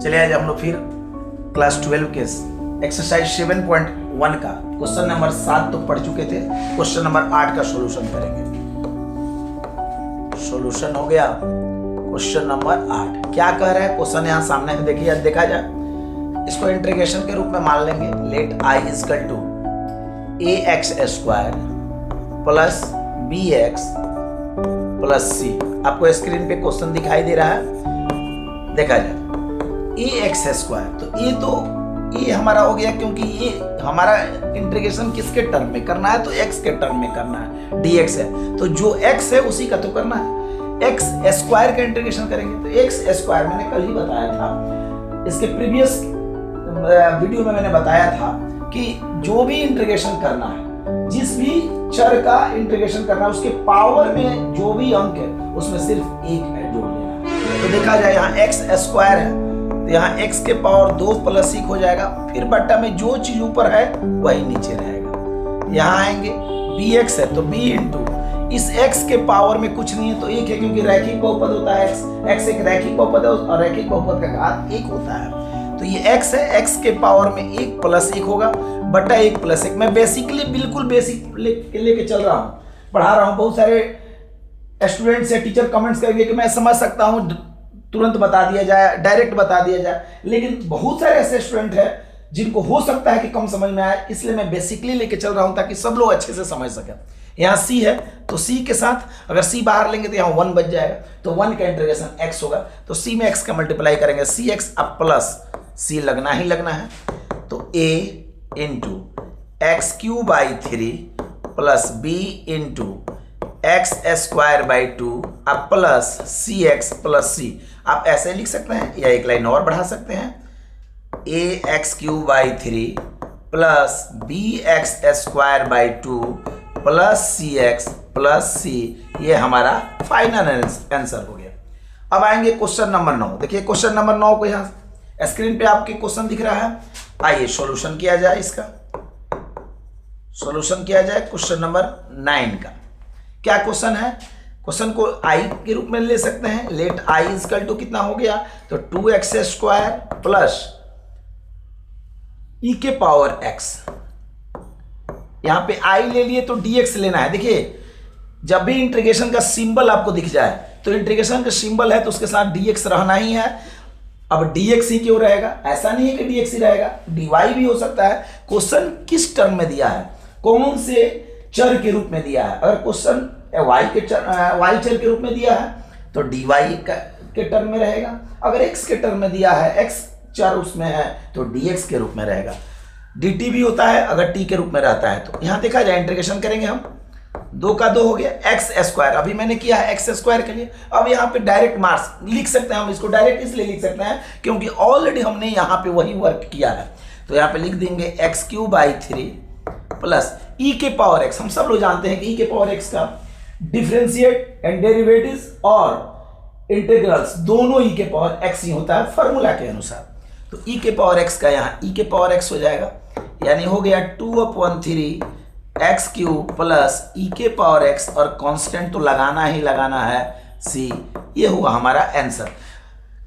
चलिए आज हम लोग फिर क्लास 12 के एक्सरसाइज 7.1 का क्वेश्चन नंबर 7 तो पढ़ चुके थे। क्वेश्चन नंबर 8 का सॉल्यूशन करेंगे। सॉल्यूशन हो गया क्वेश्चन नंबर 8। क्या कह रहा है क्वेश्चन यहाँ सामने में देखिए, देखा जाए इसको इंटीग्रेशन के रूप में मान लेंगे। Let I equal to ax square plus bx plus c। आपको स्क्रीन पे क्वेश्चन दिखाई दे रहा है, देखा जाए ax स्क्वायर। तो ये हमारा हो गया, क्योंकि ये हमारा इंटीग्रेशन किसके टर्म में करना है, तो x के टर्म में करना है, dx है। तो जो x है उसी का तो करना है। x स्क्वायर का इंटीग्रेशन करेंगे तो x स्क्वायर मैंने कल ही बताया था, इसके प्रीवियस वीडियो में मैंने बताया था कि जो भी इंटीग्रेशन करना है, जिस भी चर का इंटीग्रेशन करना है, उसके पावर में जो भी अंक है उसमें सिर्फ एक है जोड़ लेना है। तो देखा जाए यहाँ x स्क्वायर है तो यहाँ x के पावर 2 प्लस 1 हो जाएगा, फिर बट्टा में जो चीज ऊपर है वही नीचे रहेगा। यहाँ आएंगे bx है तो b इंटू इस x के पावर में कुछ नहीं है तो 1 है, क्योंकि रैखिक बहुपद होता है x एक रैखिक बहुपद है और रैखिक बहुपद का घात 1 होता है। तो ये x है, x के पावर में 1 प्लस 1 होगा बटा 1 प्लस 1। मैं बेसिकली बिल्कुल बेसिक लेके चल रहा हूँ, पढ़ा रहा हूँ। बहुत सारे स्टूडेंट्स या टीचर कमेंट्स करेंगे कि मैं समझ सकता हूँ, तुरंत बता दिया जाए, डायरेक्ट बता दिया जाए, लेकिन बहुत सारे ऐसे स्टूडेंट हैं जिनको हो सकता है कि कम समझ में आए, इसलिए मैं बेसिकली लेके चल रहा हूँ ताकि सब लोग अच्छे से समझ सकें। यहाँ c है तो c के साथ अगर c बाहर लेंगे तो यहाँ 1 बच जाएगा, तो 1 का इंटीग्रेशन x होगा, तो c में x का मल्टीप्लाई करेंगे, cx अब प्लस c लगना ही लगना है। तो a into x cube by 3 plus b into x square by 2 अब प्लस सी एक्स प्लस सी। आप ऐसे लिख सकते हैं या एक लाइन और बढ़ा सकते हैं, a x cube by 3 plus b x square by 2 plus c x plus c. ये हमारा फाइनल आंसर हो गया। अब आएंगे क्वेश्चन नंबर 9। देखिए क्वेश्चन नंबर 9 को यहाँ स्क्रीन पे आपके क्वेश्चन दिख रहा है। आइए सॉल्यूशन किया जाए, इसका सॉल्यूशन किया जाए क्वेश्चन नंबर 9 का। क्या क्वेश्चन है, क्वेश्चन को i के रूप में ले सकते हैं। लेट i इक्वल टू कितना हो गया, तो 2x स्क्वायर प्लस e के पावर x। यहां पे i ले लिए तो dx लेना है। देखिए जब भी इंटीग्रेशन का सिंबल आपको दिख जाए तो इंटीग्रेशन का सिंबल है तो उसके साथ dx रहना ही है। अब dx ही क्यों रहेगा, ऐसा नहीं है कि dx ही रहेगा, dy भी हो सकता है। क्वेश्चन किस टर्म में दिया है, कौन से चर के रूप में दिया है। अगर क्वेश्चन y चर के रूप में दिया है तो dy के टर्म में रहेगा। अगर x के टर्म में दिया है, x चर उसमें है तो dx के रूप में रहेगा। dt भी होता है अगर t के रूप में रहता है। तो यहाँ देखा जाए इंटीग्रेशन करेंगे हम, 2 का 2 हो गया, एक्स स्क्वायर अभी मैंने किया है एक्स स्क्वायर के लिए। अब यहाँ पे डायरेक्ट मार्क्स लिख सकते हैं हम, इसको डायरेक्ट इसलिए लिख सकते हैं क्योंकि ऑलरेडी हमने यहाँ पे वही वर्क किया है। तो यहाँ पे लिख देंगे एक्स क्यू बाई 3 प्लस ई के पावर एक्स। हम सब लोग जानते हैं कि ई के पावर एक्स का डिफरेंशिएट एंड डेरिवेटिव्स और इंटीग्रल्स दोनों ई के पावर एक्स ही होता है फॉर्मूला के अनुसार। तो ई के पावर एक्स का यहाँ ई के पावर एक्स हो जाएगा, यानी हो गया 2/3 एक्स क्यूब प्लस ई के पावर एक्स, और कांस्टेंट तो लगाना ही लगाना है सी। ये हुआ हमारा आंसर।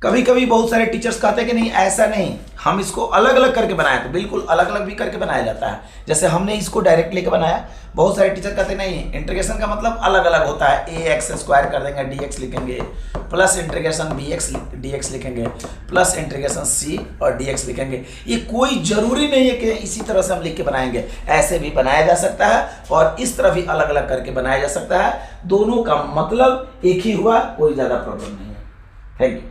कभी कभी बहुत सारे टीचर्स कहते हैं कि नहीं ऐसा नहीं, हम इसको अलग अलग करके बनाए, तो बिल्कुल अलग अलग भी करके बनाया जाता है। जैसे हमने इसको डायरेक्ट लेके बनाया, बहुत सारे टीचर कहते नहीं इंटीग्रेशन का मतलब अलग अलग होता है, ए एक्स स्क्वायर कर देंगे, डी एक्स लिखेंगे, plus integration b x d x लिखेंगे, प्लस इंटीग्रेशन सी और डी एक्स लिखेंगे। ये कोई जरूरी नहीं है कि इसी तरह से हम लिख के बनाएंगे, ऐसे भी बनाया जा सकता है और इस तरह भी अलग अलग करके बनाया जा सकता है। दोनों का मतलब एक ही हुआ, कोई ज़्यादा प्रॉब्लम नहीं है। Thank you.